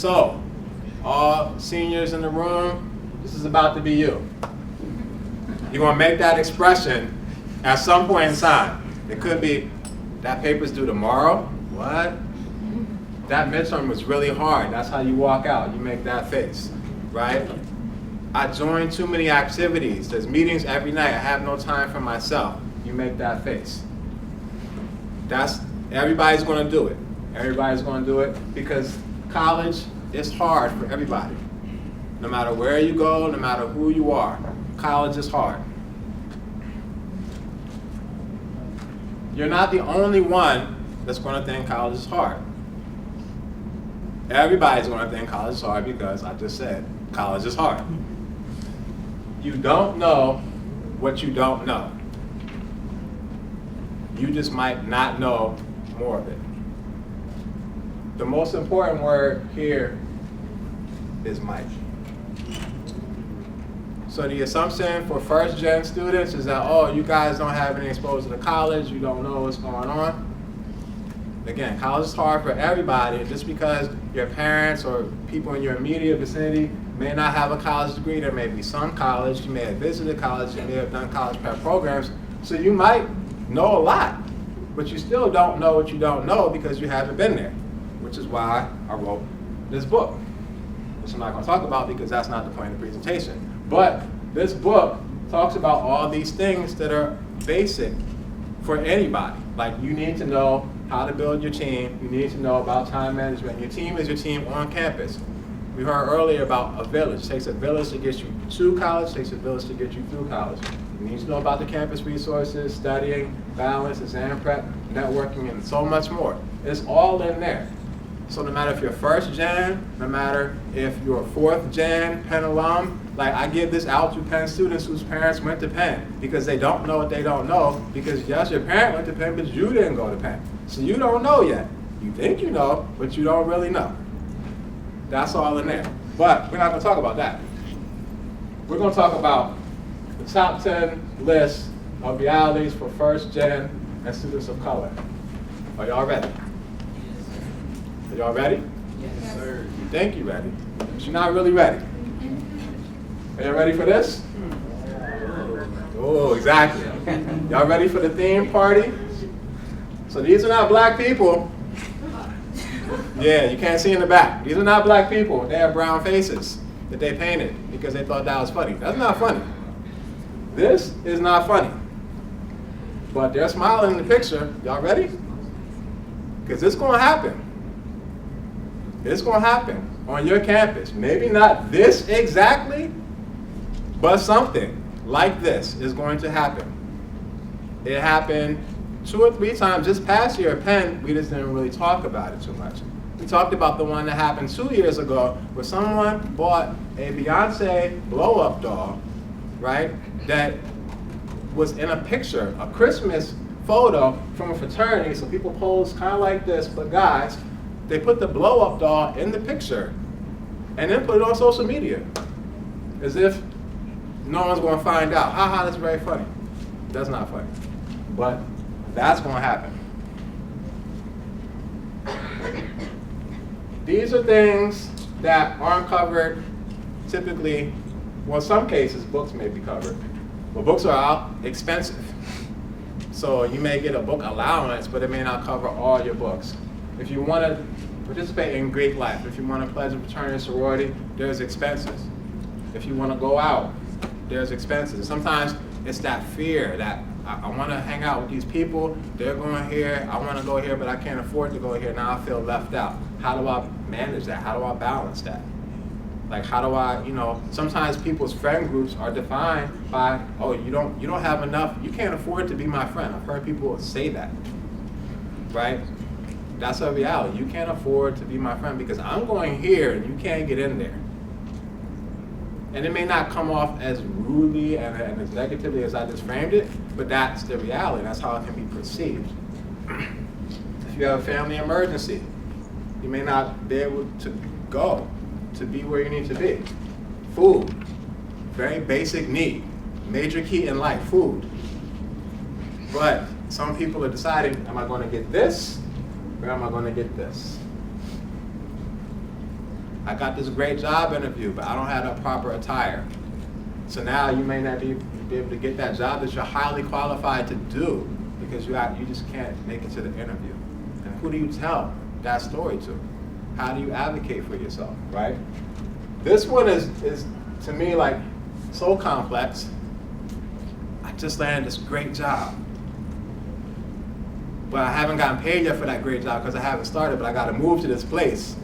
So, all seniors in the room, this is about to be you. You're going to make that expression at some point in time. It could be, that paper's due tomorrow? What? That midterm was really hard. That's how you walk out. You make that face, right? I joined too many activities. There's meetings every night. I have no time for myself. You make that face. Everybody's going to do it. Everybody's going to do it because college is hard for everybody. No matter where you go, no matter who you are, college is hard. You're not the only one that's going to think college is hard. Everybody's going to think college is hard because I just said college is hard. You don't know what you don't know. You just might not know more of it. The most important word here is might. So the assumption for first gen students is that, oh, you guys don't have any exposure to college, you don't know what's going on. Again, college is hard for everybody. Just because your parents or people in your immediate vicinity may not have a college degree, there may be some college, you may have visited college, you may have done college prep programs, so you might know a lot, but you still don't know what you don't know because you haven't been there, which is why I wrote this book, which I'm not going to talk about because that's not the point of the presentation. But this book talks about all these things that are basic for anybody. Like, you need to know how to build your team. You need to know about time management. Your team is your team on campus. We heard earlier about a village. It takes a village to get you to college. It takes a village to get you through college. You need to know about the campus resources, studying, balance, exam prep, networking, and so much more. It's all in there. So no matter if you're first gen, no matter if you're fourth gen Penn alum, like, I give this out to Penn students whose parents went to Penn because they don't know what they don't know, because yes, your parent went to Penn, but you didn't go to Penn. So you don't know yet. You think you know, but you don't really know. That's all in there. But we're not going to talk about that. We're going to talk about the top 10 list of realities for first gen and students of color. Are y'all ready? Are y'all ready? Yes, sir. You think you're ready, but you're not really ready. Are y'all ready for this? Oh, exactly. Y'all ready for the theme party? So these are not black people. Yeah, you can't see in the back. These are not black people. They have brown faces that they painted because they thought that was funny. That's not funny. This is not funny. But they're smiling in the picture. Y'all ready? Because it's going to happen. It's going to happen on your campus. Maybe not this exactly, but something like this is going to happen. It happened 2 or 3 times this past year at Penn. We just didn't really talk about it too much. We talked about the one that happened 2 years ago where someone bought a Beyonce blow-up doll, right, that was in a picture, a Christmas photo from a fraternity. So people posed kind of like this, but guys, they put the blow-up doll in the picture and then put it on social media as if no one's going to find out. Haha, that's very funny. That's not funny. But that's going to happen. These are things that aren't covered typically. Well, in some cases, books may be covered. But books are expensive. So you may get a book allowance, but it may not cover all your books. If you want to participate in Greek life, if you want to pledge a fraternity or sorority, there's expenses. If you want to go out, there's expenses. And sometimes it's that fear that I want to hang out with these people, they're going here, I want to go here, but I can't afford to go here, now I feel left out. How do I manage that? How do I balance that? Like, how do I, sometimes people's friend groups are defined by, oh, you don't have enough, you can't afford to be my friend. I've heard people say that, right? That's a reality. You can't afford to be my friend because I'm going here and you can't get in there. And it may not come off as rudely and as negatively as I just framed it, but that's the reality. That's how it can be perceived. If you have a family emergency, you may not be able to go to be where you need to be. Food, very basic need, major key in life, food. But some people are deciding, am I going to get this or am I going to get this? I got this great job interview, but I don't have a proper attire. So now you may not be able to get that job that you're highly qualified to do because you just can't make it to the interview. And who do you tell that story to? How do you advocate for yourself, right? This one is to me like so complex. I just landed this great job, but I haven't gotten paid yet for that great job because I haven't started, but I got to move to this place.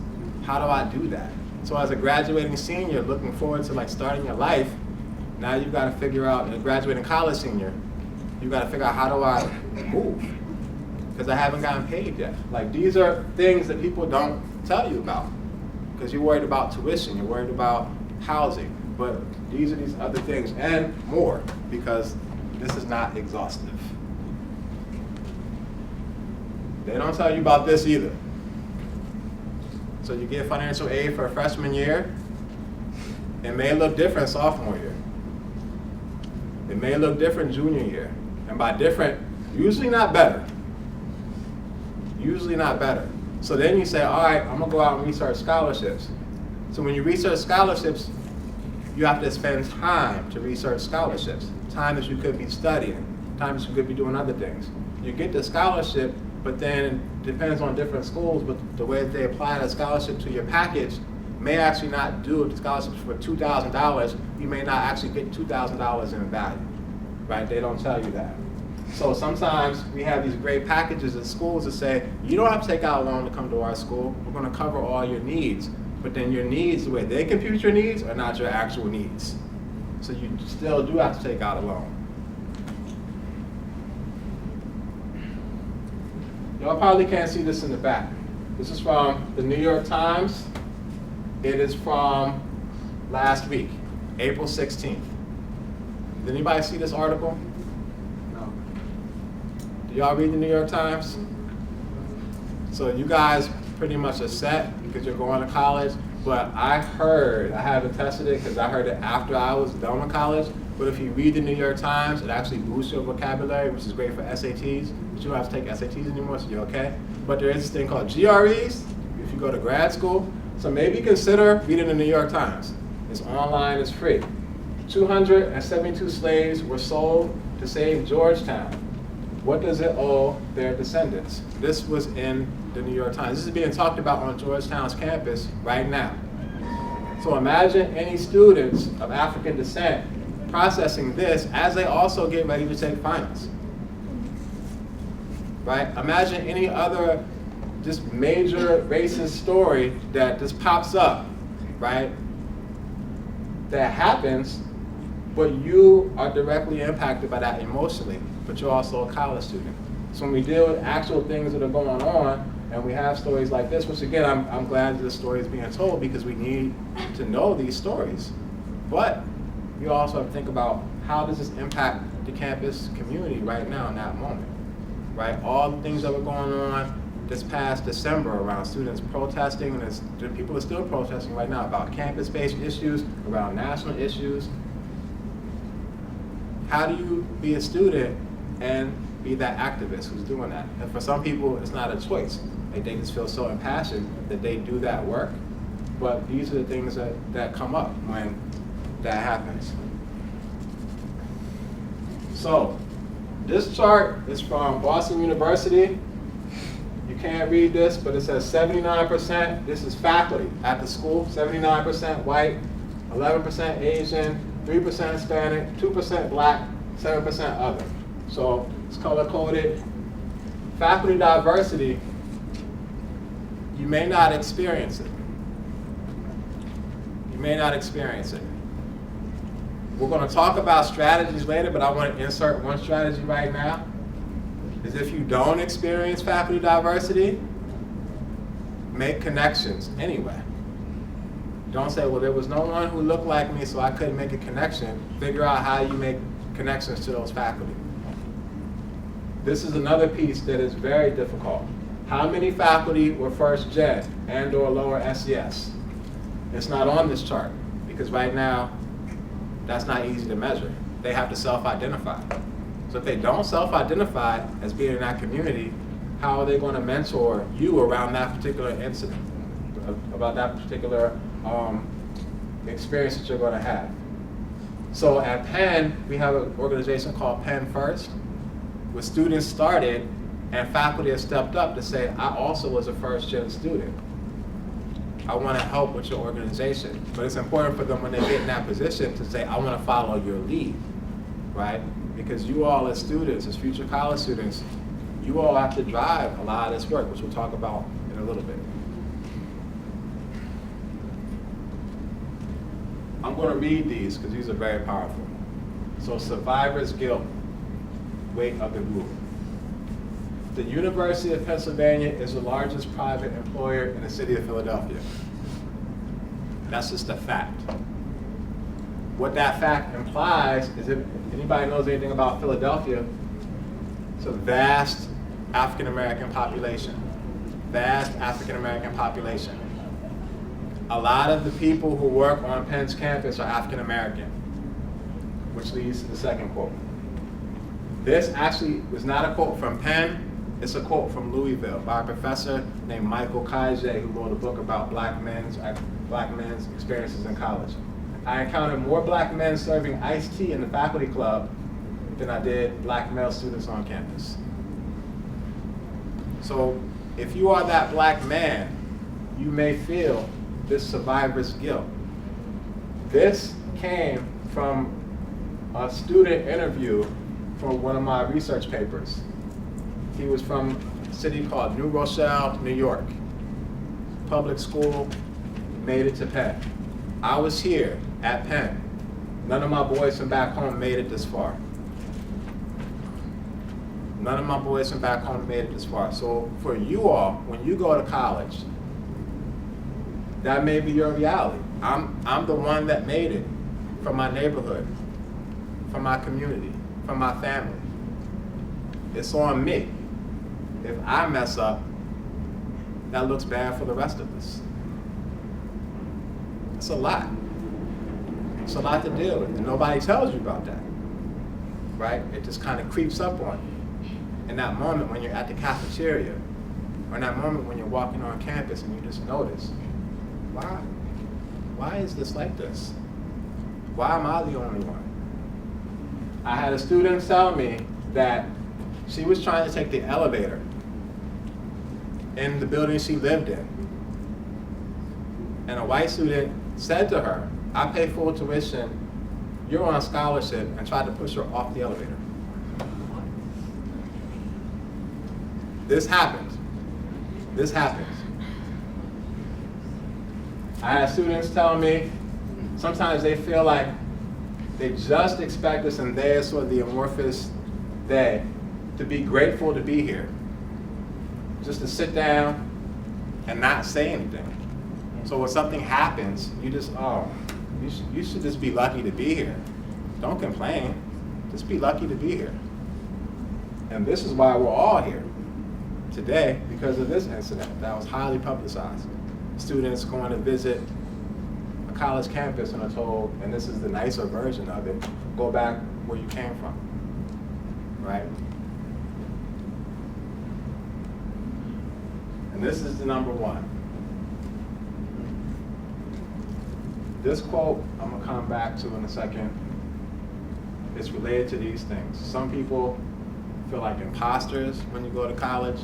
How do I do that? So as a graduating senior looking forward to like starting your life, now you've got to figure out, a graduating college senior, you've got to figure out how do I move? Because I haven't gotten paid yet. Like these are things that people don't tell you about because you're worried about tuition, you're worried about housing, but these are these other things and more because this is not exhaustive. They don't tell you about this either. So you get financial aid for a freshman year. It may look different sophomore year. It may look different junior year. And by different, usually not better. Usually not better. So then you say, all right, I'm gonna go out and research scholarships. So when you research scholarships, you have to spend time to research scholarships. Time that you could be studying, time that you could be doing other things. You get the scholarship, but then it depends on different schools, but the way that they apply the scholarship to your package may actually not do it. The scholarships for $2,000, you may not actually get $2,000 in value, right? They don't tell you that. So sometimes we have these great packages at schools that say, you don't have to take out a loan to come to our school. We're gonna cover all your needs. But then your needs, the way they compute your needs, are not your actual needs. So you still do have to take out a loan. Y'all probably can't see this in the back. This is from the New York Times. It is from last week, April 16th. Did anybody see this article? No. Do y'all read the New York Times? So you guys pretty much are set because you're going to college, but I haven't tested it because I heard it after I was done with college, but if you read the New York Times, it actually boosts your vocabulary, which is great for SATs, but you don't have to take SATs anymore, so you're okay. But there is this thing called GREs, if you go to grad school, so maybe consider reading the New York Times. It's online, it's free. 272 slaves were sold to save Georgetown. What does it owe their descendants? This was in the New York Times. This is being talked about on Georgetown's campus right now. So imagine any students of African descent processing this as they also get ready to take finals. Right? Imagine any other just major racist story that just pops up, right? That happens, but you are directly impacted by that emotionally, but you're also a college student. So when we deal with actual things that are going on, and we have stories like this, which again, I'm glad that this story is being told because we need to know these stories. But you also have to think about how does this impact the campus community right now in that moment, right? All the things that were going on this past December around students protesting, and people are still protesting right now about campus-based issues, around national issues. How do you be a student and be that activist who's doing that? And for some people, it's not a choice. They just feel so impassioned that they do that work. But these are the things that come up when that happens. So this chart is from Boston University. You can't read this, but it says 79%, this is faculty at the school, 79% white, 11% Asian, 3% Hispanic, 2% black, 7% other. So it's color-coded. Faculty diversity, you may not experience it. You may not experience it. We're going to talk about strategies later, but I want to insert one strategy right now. Is if you don't experience faculty diversity, make connections anyway. Don't say, well, there was no one who looked like me, so I couldn't make a connection. Figure out how you make connections to those faculty. This is another piece that is very difficult. How many faculty were first gen and or lower SES? It's not on this chart because right now, that's not easy to measure. They have to self-identify. So if they don't self-identify as being in that community, how are they going to mentor you around that particular incident, about that particular experience that you're going to have. So at Penn, we have an organization called Penn First, where students started and faculty have stepped up to say, I also was a first-gen student. I want to help with your organization. But it's important for them when they get in that position to say, I want to follow your lead, right? Because you all as students, as future college students, you all have to drive a lot of this work, which we'll talk about in a little bit. I'm going to read these because these are very powerful. So survivor's guilt, weight of the rule. The University of Pennsylvania is the largest private employer in the city of Philadelphia. That's just a fact. What that fact implies is, if anybody knows anything about Philadelphia, it's a vast African American population. Vast African American population. A lot of the people who work on Penn's campus are African American, which leads to the second quote. This actually was not a quote from Penn. It's a quote from Louisville by a professor named Michael Kaije, who wrote a book about black men's experiences in college. I encountered more black men serving iced tea in the faculty club than I did black male students on campus. So if you are that black man, you may feel this survivor's guilt. This came from a student interview from one of my research papers. He was from a city called New Rochelle, New York. Public school, made it to Penn. I was here at Penn. None of my boys from back home made it this far. None of my boys from back home made it this far. So for you all, when you go to college, that may be your reality. I'm the one that made it from my neighborhood, from my community, from my family. It's on me. If I mess up, that looks bad for the rest of us. It's a lot. It's a lot to deal with, and nobody tells you about that, right? It just kind of creeps up on you. In that moment when you're at the cafeteria, or in that moment when you're walking on campus and you just notice, why is this like this? Why am I the only one? I had a student tell me that she was trying to take the elevator in the building she lived in. And a white student said to her, I pay full tuition, you're on a scholarship, and tried to push her off the elevator. This happens. This happens. I had students tell me sometimes they feel like they just expect us, and they are sort of the amorphous they, to be grateful to be here. Just to sit down and not say anything. So when something happens, you just, you should just be lucky to be here. Don't complain, just be lucky to be here. And this is why we're all here today, because of this incident that was highly publicized. Students going to visit a college campus and are told, and this is the nicer version of it, go back where you came from, right? And this is the number one. This quote, I'm gonna come back to in a second, it's related to these things. Some people feel like imposters when you go to college,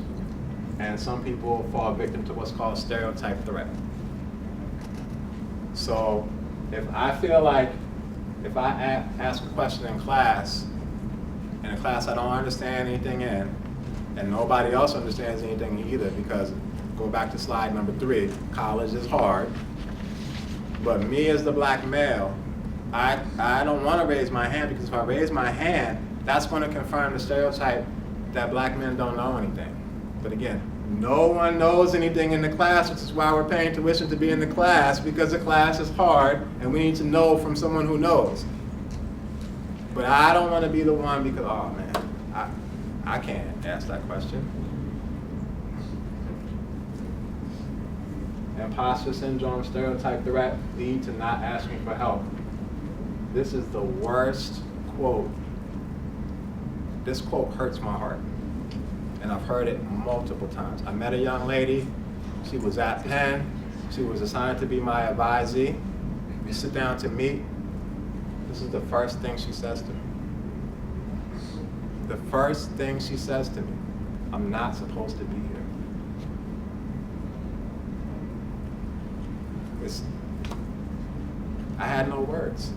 and some people fall victim to what's called stereotype threat. So if I feel like, if I ask a question in class, in a class I don't understand anything in, and nobody else understands anything either, because go back to slide number 3, college is hard. But me as the black male, I don't want to raise my hand, because if I raise my hand, that's going to confirm the stereotype that black men don't know anything. But again, no one knows anything in the class, which is why we're paying tuition to be in the class, because the class is hard and we need to know from someone who knows. But I don't want to be the one because, oh man, I can't ask that question. Imposter syndrome, stereotype threat lead to not asking for help. This is the worst quote. This quote hurts my heart, and I've heard it multiple times. I met a young lady, she was at Penn, She was assigned to be my advisee. We sit down to meet. This is the first thing she says to me. The first thing she says to me, I'm not supposed to be here. I had no words.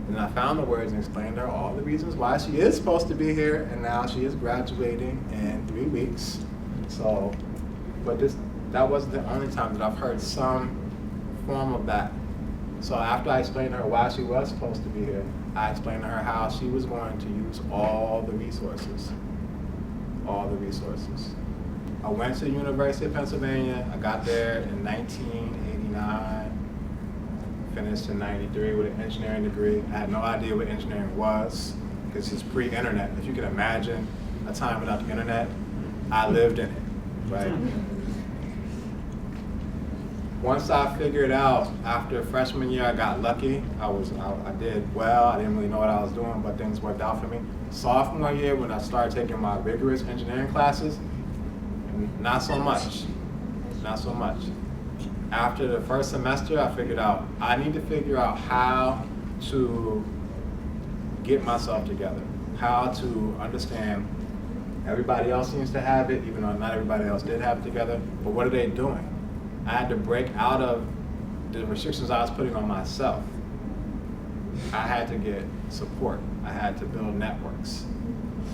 And I found the words and explained to her all the reasons why she is supposed to be here, and now she is graduating in 3 weeks. So, but that wasn't the only time that I've heard some form of that. So after I explained to her why she was supposed to be here, I explained to her how she was going to use all the resources. All the resources. I went to the University of Pennsylvania. I got there in 1989. Finished in 93 with an engineering degree. I had no idea what engineering was because it's pre-internet. If you can imagine a time without the internet, I lived in it, right? Once I figured out, after freshman year, I got lucky. I did well. I didn't really know what I was doing, but things worked out for me. Sophomore year, when I started taking my rigorous engineering classes, not so much. Not so much. After the first semester, I figured out I need to figure out how to get myself together, how to understand everybody else seems to have it, even though not everybody else did have it together, but what are they doing? I had to break out of the restrictions I was putting on myself. I had to get support. I had to build networks.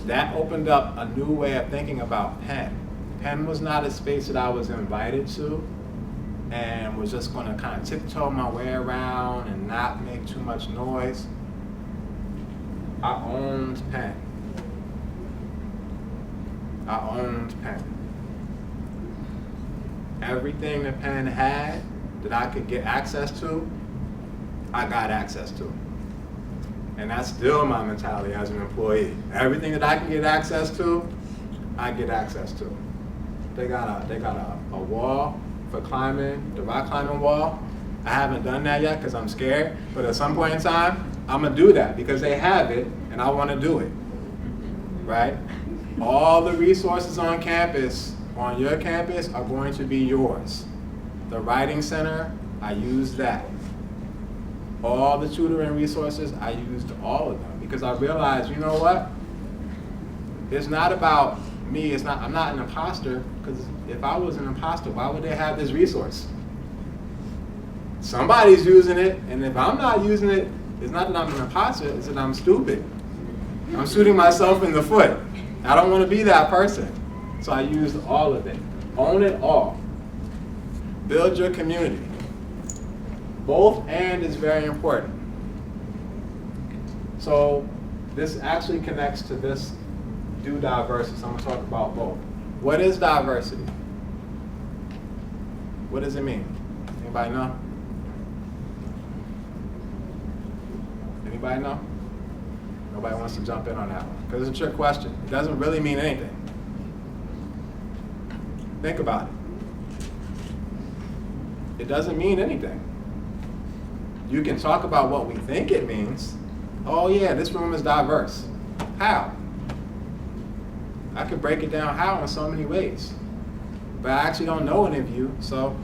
That opened up a new way of thinking about Penn. Penn was not a space that I was invited to and was just going to kind of tiptoe my way around and not make too much noise. I owned Penn. I owned Penn. Everything that Penn had that I could get access to, I got access to. And that's still my mentality as an employee. Everything that I can get access to, I get access to. They got a wall for climbing, the rock climbing wall. I haven't done that yet because I'm scared, but at some point in time, I'm gonna do that because they have it and I wanna do it, right? All the resources on campus, on your campus, are going to be yours. The writing center, I used that. All the tutoring resources, I used all of them because I realized, you know what? It's not about me, I'm not an imposter, because if I was an imposter, why would they have this resource? Somebody's using it, and if I'm not using it, it's not that I'm an imposter, it's that I'm stupid. I'm shooting myself in the foot. I don't want to be that person. So I used all of it. Own it all. Build your community. Both and is very important. So this actually connects to this do diversity. So I'm going to talk about both. What is diversity? What does it mean? Anybody know? Anybody know? Nobody wants to jump in on that one because it's a trick question. It doesn't really mean anything. Think about it. It doesn't mean anything. You can talk about what we think it means. Oh yeah, this room is diverse. How? I could break it down how in so many ways. But I actually don't know any of you, so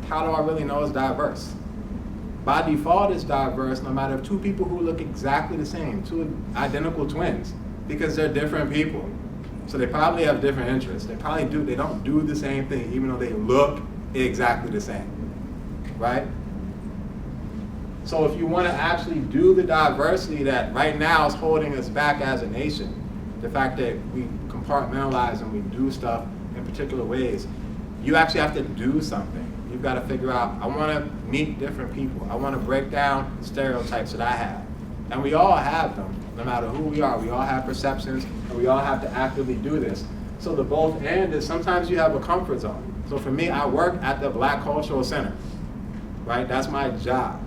how do I really know it's diverse? By default, it's diverse no matter if two people who look exactly the same, two identical twins, because they're different people. So they probably have different interests. They don't do the same thing, even though they look exactly the same, right? So if you want to actually do the diversity that right now is holding us back as a nation, the fact that we compartmentalize and we do stuff in particular ways, you actually have to do something. You've got to figure out, I want to meet different people. I want to break down stereotypes that I have. And we all have them, no matter who we are. We all have perceptions, and we all have to actively do this. So the both and is sometimes you have a comfort zone. So for me, I work at the Black Cultural Center, right? That's my job.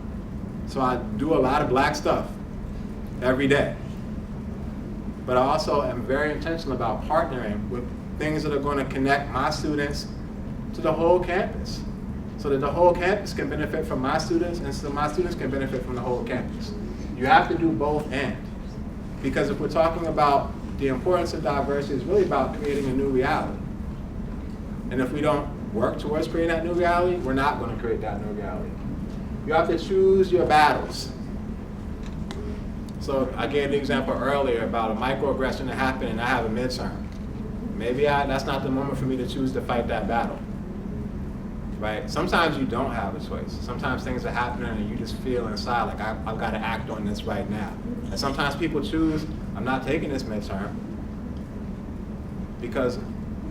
So I do a lot of black stuff every day. But I also am very intentional about partnering with things that are going to connect my students to the whole campus, so that the whole campus can benefit from my students, and so my students can benefit from the whole campus. You have to do both and. Because if we're talking about the importance of diversity, it's really about creating a new reality. And if we don't work towards creating that new reality, we're not going to create that new reality. You have to choose your battles. So I gave the example earlier about a microaggression that happened and I have a midterm. Maybe that's not the moment for me to choose to fight that battle. Right? Sometimes you don't have a choice. Sometimes things are happening and you just feel inside like I've got to act on this right now. And sometimes people choose, I'm not taking this midterm because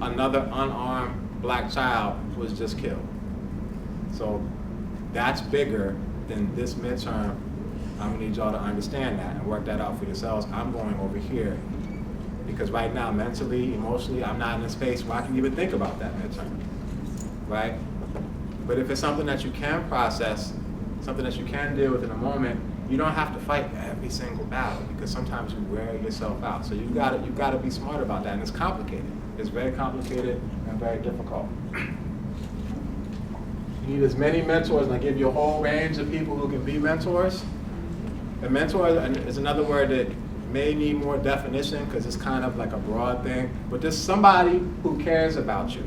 another unarmed black child was just killed. So that's bigger than this midterm. I'm gonna need y'all to understand that and work that out for yourselves. I'm going over here because right now, mentally, emotionally, I'm not in a space where I can even think about that midterm, right? But if it's something that you can process, something that you can deal with in a moment, you don't have to fight every single battle because sometimes you wear yourself out. So you gotta be smart about that, and it's complicated. It's very complicated and very difficult. You need as many mentors, and I give you a whole range of people who can be mentors. A mentor is another word that may need more definition because it's kind of like a broad thing, but just somebody who cares about you,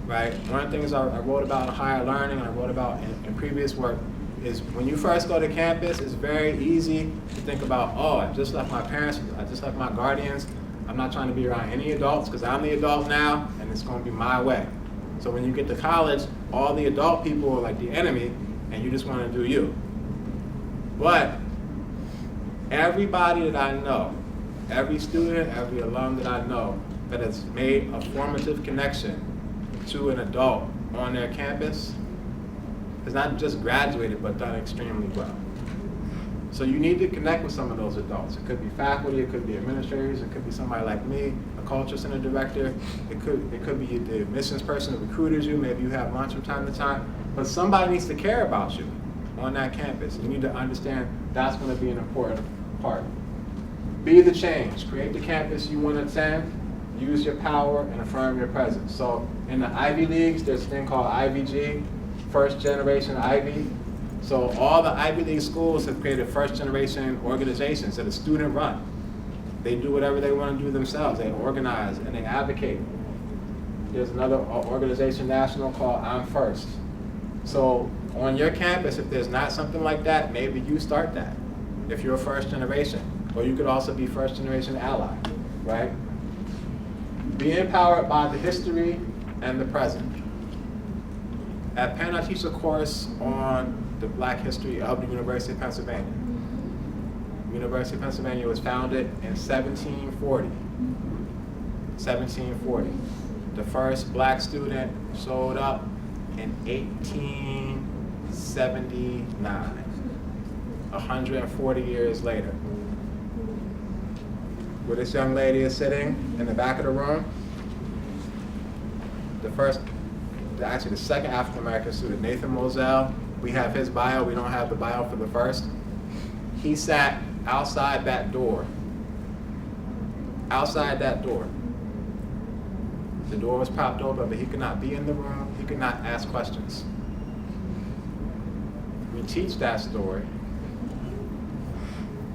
right? One of the things I wrote about in higher learning and I wrote about in previous work is when you first go to campus, it's very easy to think about, oh, I just left my parents, I just left my guardians, I'm not trying to be around any adults because I'm the adult now and it's going to be my way. So when you get to college, all the adult people are like the enemy and you just want to do you. But everybody that I know, every student, every alum that I know that has made a formative connection to an adult on their campus has not just graduated but done extremely well. So you need to connect with some of those adults. It could be faculty, it could be administrators, it could be somebody like me, a culture center director, it could be the admissions person who recruiters you, maybe you have lunch from time to time, but somebody needs to care about you on that campus. You need to understand that's going to be an important part. Be the change. Create the campus you want to attend. Use your power and affirm your presence. So in the Ivy Leagues, there's a thing called IVG, First Generation Ivy. So all the Ivy League schools have created first generation organizations that are student run. They do whatever they want to do themselves. They organize and they advocate. There's another organization national called I'm First. So on your campus, if there's not something like that, maybe you start that. If you're a first generation, or you could also be first generation ally, right? Be empowered by the history and the present. At Penn, I teach a course on the Black history of the University of Pennsylvania. The University of Pennsylvania was founded in 1740. 1740. The first black student showed up in 1879. 140 years later. Where this young lady is sitting in the back of the room, the second African American student, Nathan Moselle, we have his bio, we don't have the bio for the first. He sat outside that door. Outside that door. The door was propped open, but he could not be in the room, he could not ask questions. We teach that story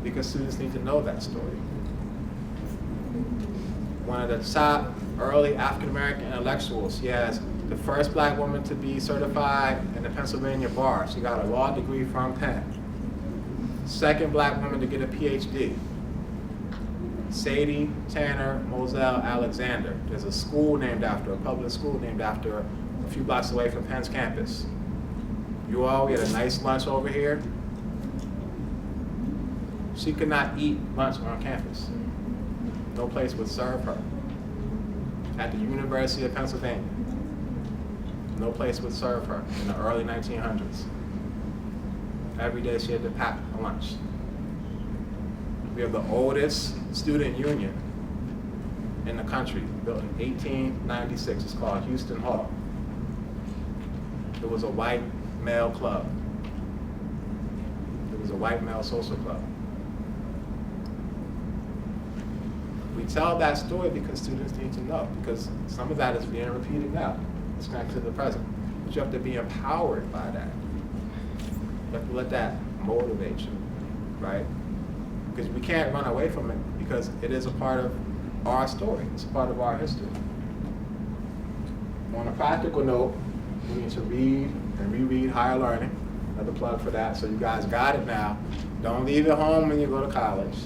because students need to know that story. One of the top early African American intellectuals, she has the first black woman to be certified in the Pennsylvania bar. She got a law degree from Penn. Second black woman to get a PhD. Sadie Tanner Moselle Alexander. There's a school named after her, a public school named after her, a few blocks away from Penn's campus. We had a nice lunch over here. She could not eat lunch on campus. No place would serve her. At the University of Pennsylvania, no place would serve her in the early 1900s. Every day she had to pack a lunch. We have the oldest student union in the country, built in 1896. It's called Houston Hall. It was a white male club. It was a white male social club. We tell that story because students need to know, because some of that is being repeated now. It's connected to the present. But you have to be empowered by that. You have to let that motivate you, right? Because we can't run away from it because it is a part of our story. It's a part of our history. On a practical note, we need to read and reread higher learning. Another plug for that, so you guys got it now. Don't leave it home when you go to college.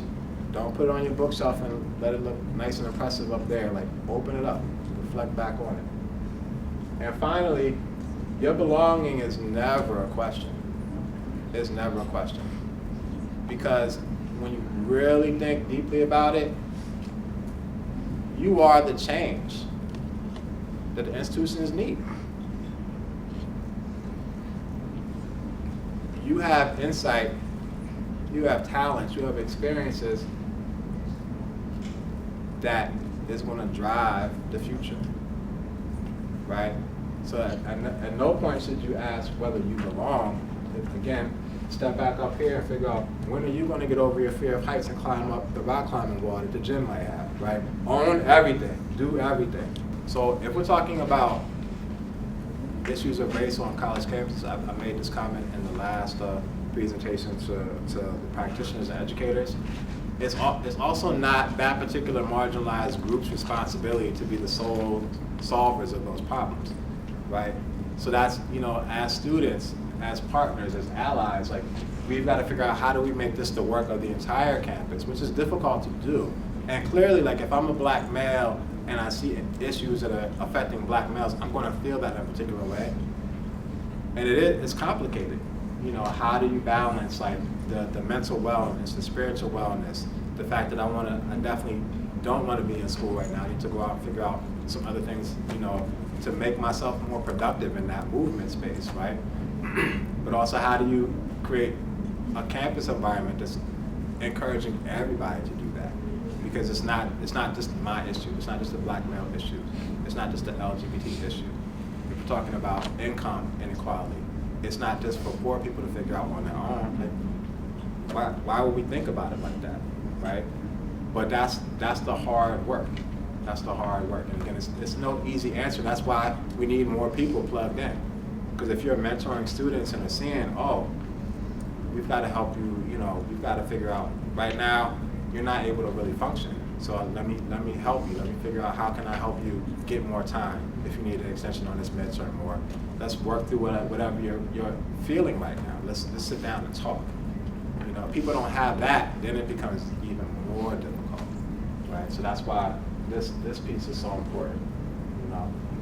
Don't put it on your bookshelf and let it look nice and impressive up there. Like, open it up, reflect back on it. And finally, your belonging is never a question. It's never a question. Because when you really think deeply about it, you are the change that the institutions need. You have insight, you have talents, you have experiences that is going to drive the future, right? So at no point should you ask whether you belong. Again, step back up here and figure out, when are you going to get over your fear of heights and climb up the rock climbing wall that the gym might have, right? Own everything, do everything. So if we're talking about issues of race on college campuses, I made this comment in the last presentation to the practitioners and educators. It's also not that particular marginalized group's responsibility to be the sole solvers of those problems, right? So that's, as students, as partners, as allies, like, we've got to figure out, how do we make this the work of the entire campus, which is difficult to do. And clearly, like, if I'm a black male and I see issues that are affecting black males, I'm going to feel that in a particular way. And it's complicated. How do you balance, like, the mental wellness, the spiritual wellness, the fact that I definitely don't want to be in school right now. I need to go out and figure out some other things, to make myself more productive in that movement space, right? But also, how do you create a campus environment that's encouraging everybody to do that? Because it's not just my issue. It's not just a black male issue. It's not just the LGBT issue. If we're talking about income inequality, it's not just for poor people to figure out on their own. Like, why would we think about it like that, right? But that's the hard work. That's the hard work. And again, it's no easy answer. That's why we need more people plugged in. Because if you're mentoring students and are seeing, we've got to help you, we've got to figure out, right now, you're not able to really function. So let me help you. Let me figure out, how can I help you get more time if you need an extension on this midterm, or let's work through whatever you're feeling right now. Let's sit down and talk. If people don't have that, then it becomes even more difficult, right? So that's why this piece is so important,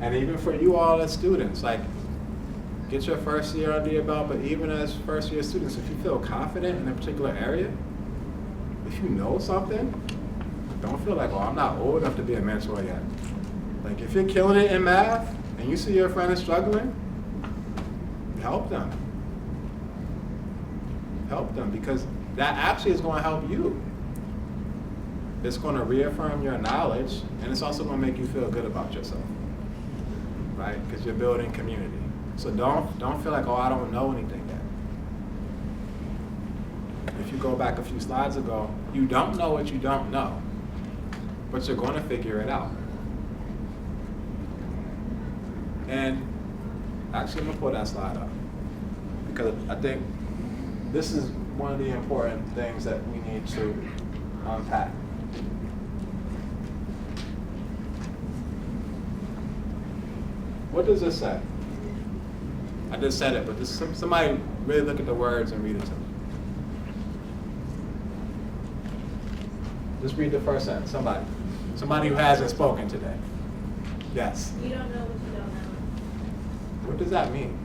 And even for you all as students, like, get your first year under your belt, but even as first year students, if you feel confident in a particular area, if you know something, don't feel like, I'm not old enough to be a mentor yet. Like, if you're killing it in math and you see your friend is struggling, help them. Help them, because that actually is going to help you. It's going to reaffirm your knowledge, and it's also going to make you feel good about yourself, right? Because you're building community. So don't feel like, I don't know anything yet. If you go back a few slides ago, you don't know what you don't know, but you're going to figure it out. And actually, I'm going to pull that slide up, because I think this is one of the important things that we need to unpack. What does this say? I just said it, but somebody really look at the words and read it to me. Just read the first sentence. Somebody who hasn't spoken today. Yes. You don't know what you don't know. What does that mean?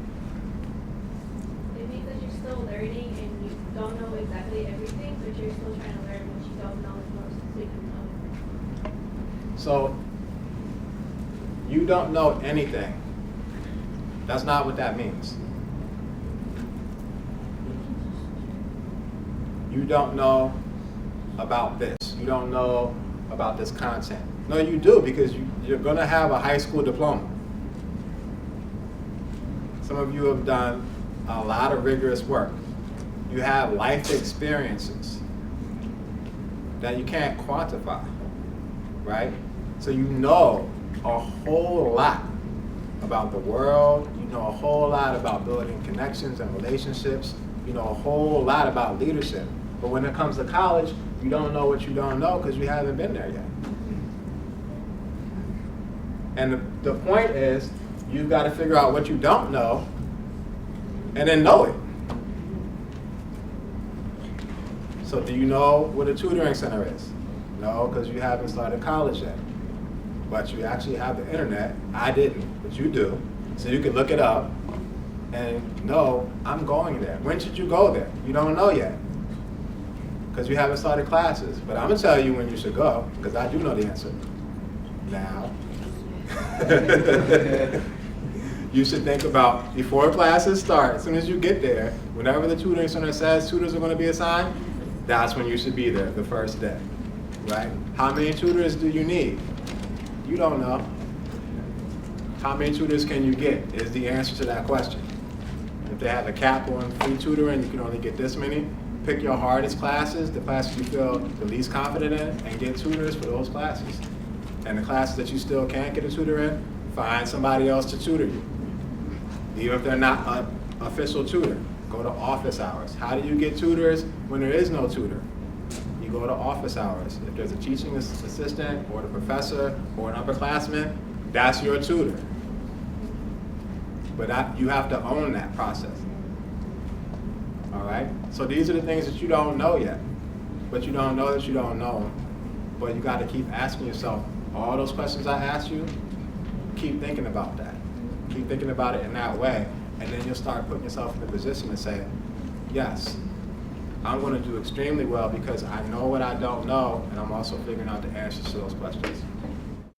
It means that you're still learning and you don't know exactly everything, but you're still trying to learn what you don't know as much as you can know. So, you don't know anything. That's not what that means. You don't know about this. You don't know about this content. No, you do, because you're going to have a high school diploma. Some of you have done a lot of rigorous work. You have life experiences that you can't quantify, right? So you know a whole lot about the world. You know a whole lot about building connections and relationships. You know a whole lot about leadership. But when it comes to college, you don't know what you don't know because you haven't been there yet. And the point is, you've got to figure out what you don't know and then know it. So do you know what a tutoring center is? No, because you haven't started college yet. But you actually have the internet. I didn't, but you do. So you can look it up and know, I'm going there. When should you go there? You don't know yet, because you haven't started classes. But I'm going to tell you when you should go, because I do know the answer. Now. You should think about, before classes start, as soon as you get there, whenever the tutoring center says tutors are going to be assigned, that's when you should be there the first day, right? How many tutors do you need? You don't know. How many tutors can you get is the answer to that question. If they have a cap on free tutoring, you can only get this many. Pick your hardest classes, the classes you feel the least confident in, and get tutors for those classes. And the classes that you still can't get a tutor in, find somebody else to tutor you. Even if they're not an official tutor, go to office hours. How do you get tutors when there is no tutor? You go to office hours. If there's a teaching assistant or the professor or an upperclassman, that's your tutor. But you have to own that process. All right? So these are the things that you don't know yet. But you don't know that you don't know them. But you got to keep asking yourself all those questions I asked you. Keep thinking about that. Keep thinking about it in that way. And then you'll start putting yourself in a position to say, yes, I'm going to do extremely well because I know what I don't know, and I'm also figuring out the answers to those questions.